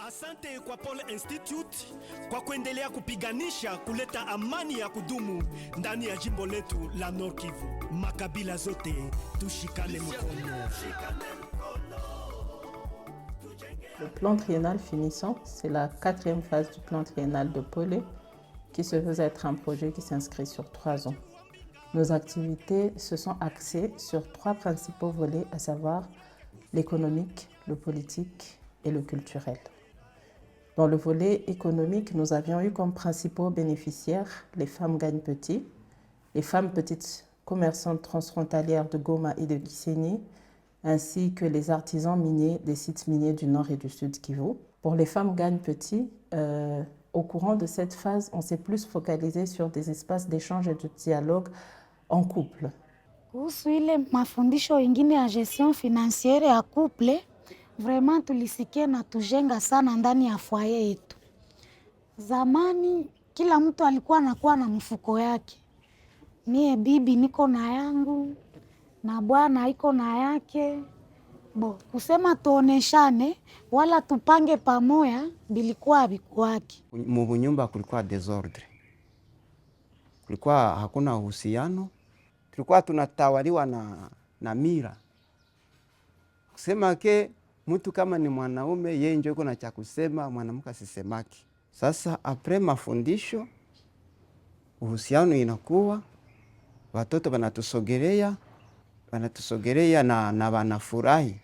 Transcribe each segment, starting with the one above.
Asante kwa Pole Institute kwa kuendelea kupiganisha kuleta amani ya kudumu ndani ya jimbo letu la Nord Kivu. Makabila zote tushikane mkono. Le plan triennal finissant, c'est la 4e phase du plan triennal de Pole qui se veut être un projet qui s'inscrit sur 3 ans. Nos activités se sont axées sur 3 principaux volets, à savoir l'économique, le politique et le culturel. Dans le volet économique, nous avions eu comme principaux bénéficiaires les femmes gagnent petit, les femmes petites commerçantes transfrontalières de Goma et de Gisenyi, ainsi que les artisans miniers des sites miniers du Nord et du Sud Kivu. Pour les femmes gagnent petit, au courant de cette phase, on s'est plus focalisé sur des espaces d'échange et de dialogue en couple. Kuhusu ile mafundisho ingine ya gestion financiere ya couple, vraiment tulisikia na tujenga sana ndani ya foyer yetu. Zamani kila mtu alikuwa anakuwa na mfuko yake. Mie bibi niko na yangu na bwana iko na yake. Kusema tuoneshane wala tupange pamoja bilikuwa habikuwaki. Mubunyumba kulikuwa desordre. Kulikuwa hakuna uhusiano. Tulikuwa tunatawaliwa na mira. Kusema ke mtu kama ni mwanaume yeye ndio yuko na cha kusema, mwanamke asisemaki. Sasa apres mafundisho uhusiano inakuwa, watoto wanatusogelea na wanafurahi.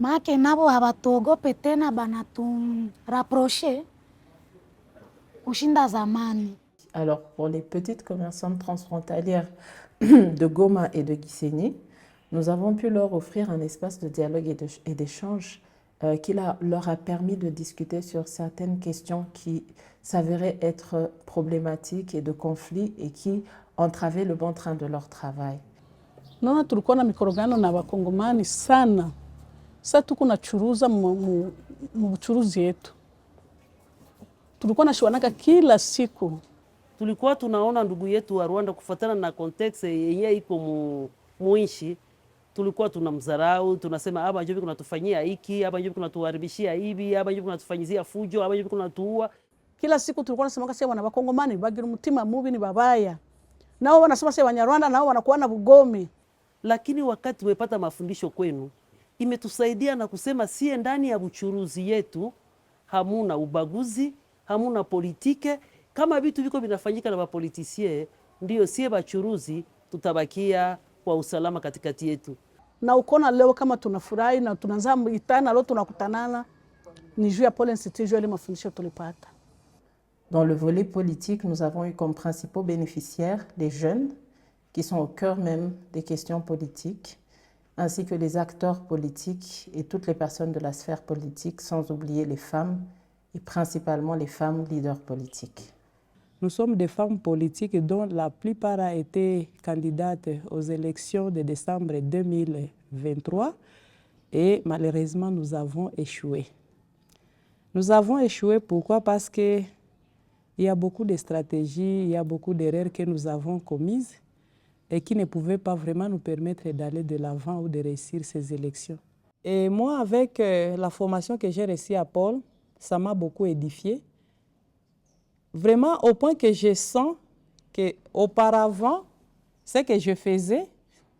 Make nabo habatuogope tena banaturaproche kushinda zamani. Alors pour les petites commerçantes transfrontalières de Goma et de Gisenyi, nous avons pu leur offrir un espace de dialogue et d'échange qui leur a permis de discuter sur certaines questions qui s'avéraient être problématiques et de conflits et qui entravaient le bon train de leur travail. Naona tulikuwa na mikorogano na Wakongomani sana. Sasa tuko na churuza mchuruzi yetu. Tulikuwa na shiwanaka kila siku. Tulikuwa tunaona ndugu yetu wa Rwanda kufuatana na context yenyewe iko muishi. Tulikuwa tunamdharau, tunasema hapa njobi kunatufanyia hiki, hapa njobi kunatuharibishia hivi, hapa njobi kunatufanyizia fujo, hapa njobi kunatuua. Kila siku tulikuwa nasema kasi wana Wakongomani bagira umutima mubi ni babaya. Nao wanasema sasa Wanyarwanda nao wanakuwa na bugome. Lakini wakati tumepata mafundisho kwenu, imetusaidia na kusema sie ndani ya uchuruzi yetu hamuna ubaguzi, hamuna politike. Kama vitu viko vinafanyika na wapolitisie, ndio sie bachuruzi tutabakia kwa usalama katikati yetu. Na ukona leo kama tunafurahi na tunaanza itana leo tunakutanana ni juu ya Pole Institute juu ya mafundisho tulipata. Dans le volet politique, nous avons eu comme principaux bénéficiaires les jeunes qui sont au cœur même des questions politiques, ainsi que les acteurs politiques et toutes les personnes de la sphère politique, sans oublier les femmes et principalement les femmes leaders politiques. Nous sommes des femmes politiques dont la plupart ont été candidates aux élections de décembre 2023 et malheureusement nous avons échoué. Nous avons échoué pourquoi? Parce qu'il y a beaucoup de stratégies, il y a beaucoup d'erreurs que nous avons commises et qui ne pouvaient pas vraiment nous permettre d'aller de l'avant ou de réussir ces élections. Et moi, avec la formation que j'ai reçue à Pole, ça m'a beaucoup édifiée. Vraiment au point que je sens qu'auparavant, ce que je faisais,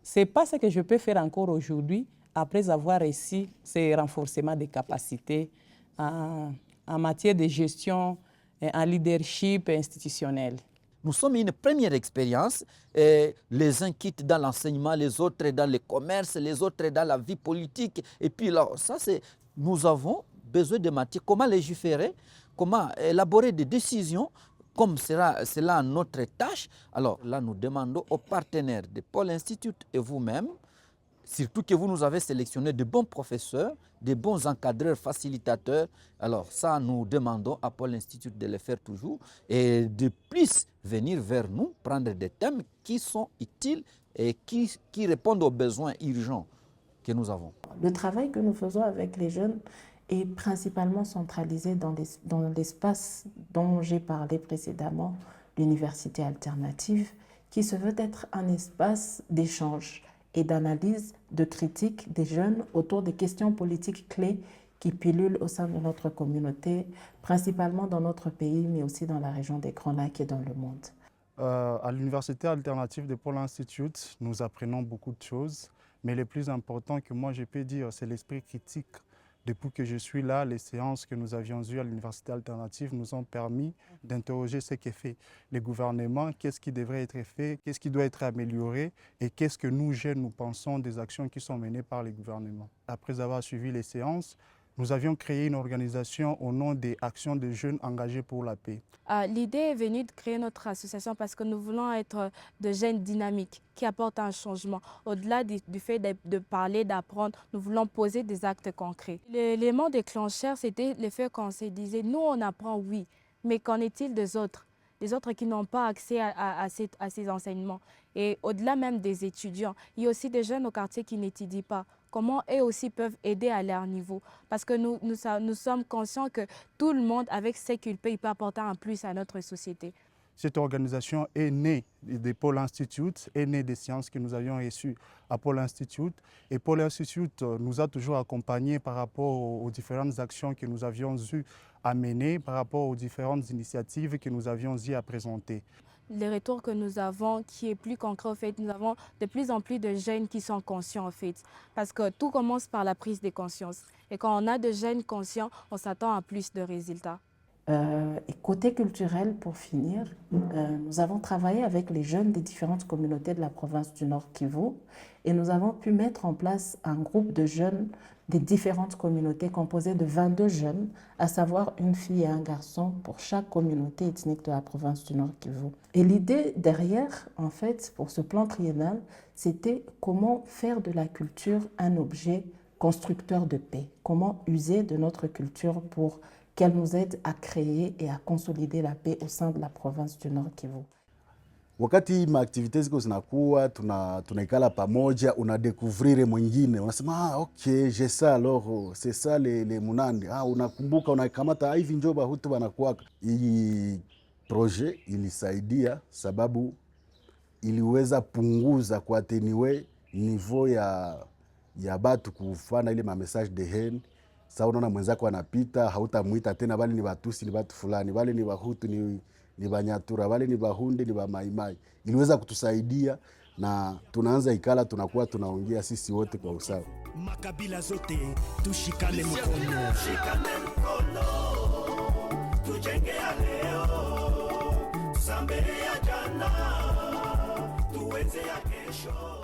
ce n'est pas ce que je peux faire encore aujourd'hui après avoir réussi ces renforcements des capacités en matière de gestion, en leadership institutionnel. Nous sommes une première expérience. Les uns quittent dans l'enseignement, les autres dans le commerce, les autres dans la vie politique. Et puis là, nous avons besoin de matière. Comment légiférer? Comment élaborer des décisions, comme c'est là notre tâche. Alors là, nous demandons aux partenaires de Pole Institute et vous-même, surtout que vous nous avez sélectionné de bons professeurs, de bons encadreurs, facilitateurs. Alors ça, nous demandons à Pole Institute de le faire toujours et de plus venir vers nous, prendre des thèmes qui sont utiles et qui répondent aux besoins urgents que nous avons. Le travail que nous faisons avec les jeunes est principalement centralisé dans l'espace dont j'ai parlé précédemment, l'université alternative, qui se veut être un espace d'échange et d'analyse, de critique des jeunes autour des questions politiques clés qui pullulent au sein de notre communauté, principalement dans notre pays, mais aussi dans la région des Grands Lacs et dans le monde. À l'Université alternative de Pôle Institute, nous apprenons beaucoup de choses, mais le plus important que moi je peux dire, c'est l'esprit critique. Depuis que je suis là, les séances que nous avions eues à l'Université alternative nous ont permis d'interroger ce qu'est fait le gouvernement, qu'est-ce qui devrait être fait, qu'est-ce qui doit être amélioré et qu'est-ce que nous, jeunes, nous pensons des actions qui sont menées par les gouvernements. Après avoir suivi les séances, nous avions créé une organisation au nom des Actions de jeunes engagés pour la paix. L'idée est venue de créer notre association parce que nous voulons être de jeunes dynamiques qui apportent un changement. Au-delà du fait de parler, d'apprendre, nous voulons poser des actes concrets. L'élément déclencheur, c'était le fait qu'on se disait, nous on apprend, oui, mais qu'en est-il des autres qui n'ont pas accès à ces enseignements? Et au-delà même des étudiants, il y a aussi des jeunes au quartier qui n'étudient pas. Comment eux aussi peuvent aider à leur niveau? Parce que nous sommes conscients que tout le monde, avec ce qu'il peut, il peut apporter un plus à notre société. Cette organisation est née de Pôle Institute, est née des séances que nous avions reçues à Pôle Institute. Et Pôle Institute nous a toujours accompagnés par rapport aux différentes actions que nous avions eues à mener, par rapport aux différentes initiatives que nous avions eues à présenter. Les retours que nous avons, qui est plus concret au fait, nous avons de plus en plus de jeunes qui sont conscients au fait. Parce que tout commence par la prise de conscience. Et quand on a de jeunes conscients, on s'attend à plus de résultats. Et côté culturel, pour finir, nous avons travaillé avec les jeunes des différentes communautés de la province du Nord Kivu et nous avons pu mettre en place un groupe de jeunes des différentes communautés composé de 22 jeunes, à savoir une fille et un garçon pour chaque communauté ethnique de la province du Nord Kivu. Et l'idée derrière, en fait, pour ce plan triennal, c'était comment faire de la culture un objet constructeur de paix, comment user de notre culture pour qu'elle nous aide à créer et à consolider la paix au sein de la province du Nord Kivu. Wakati maaktivite ziko zinakuwa, tunaikala pamoja, unadekouvrire mwingine, unasema ok, j'ai ça alors, c'est ça les munandi. Unakumbuka, unakamata hivi njo bahutu banakuwaka. Hii projet ilisaidia sababu iliweza punguza kwa ateniwe niveau ya batu kufana ile ma message de haine. Sasa unaona mwenzako anapita, hautamuita tena, bali ni Batusi, ni batu fulani, bali ni Bahutu, ni Banyatura, bali ni Bahunde, ni Bamaimai. Iliweza kutusaidia na tunaanza ikala, tunakuwa tunaongea sisi wote kwa usawa. Makabila zote tushikane mkono, tujenge ya leo, tusambe ya jana, tuenze ya kesho.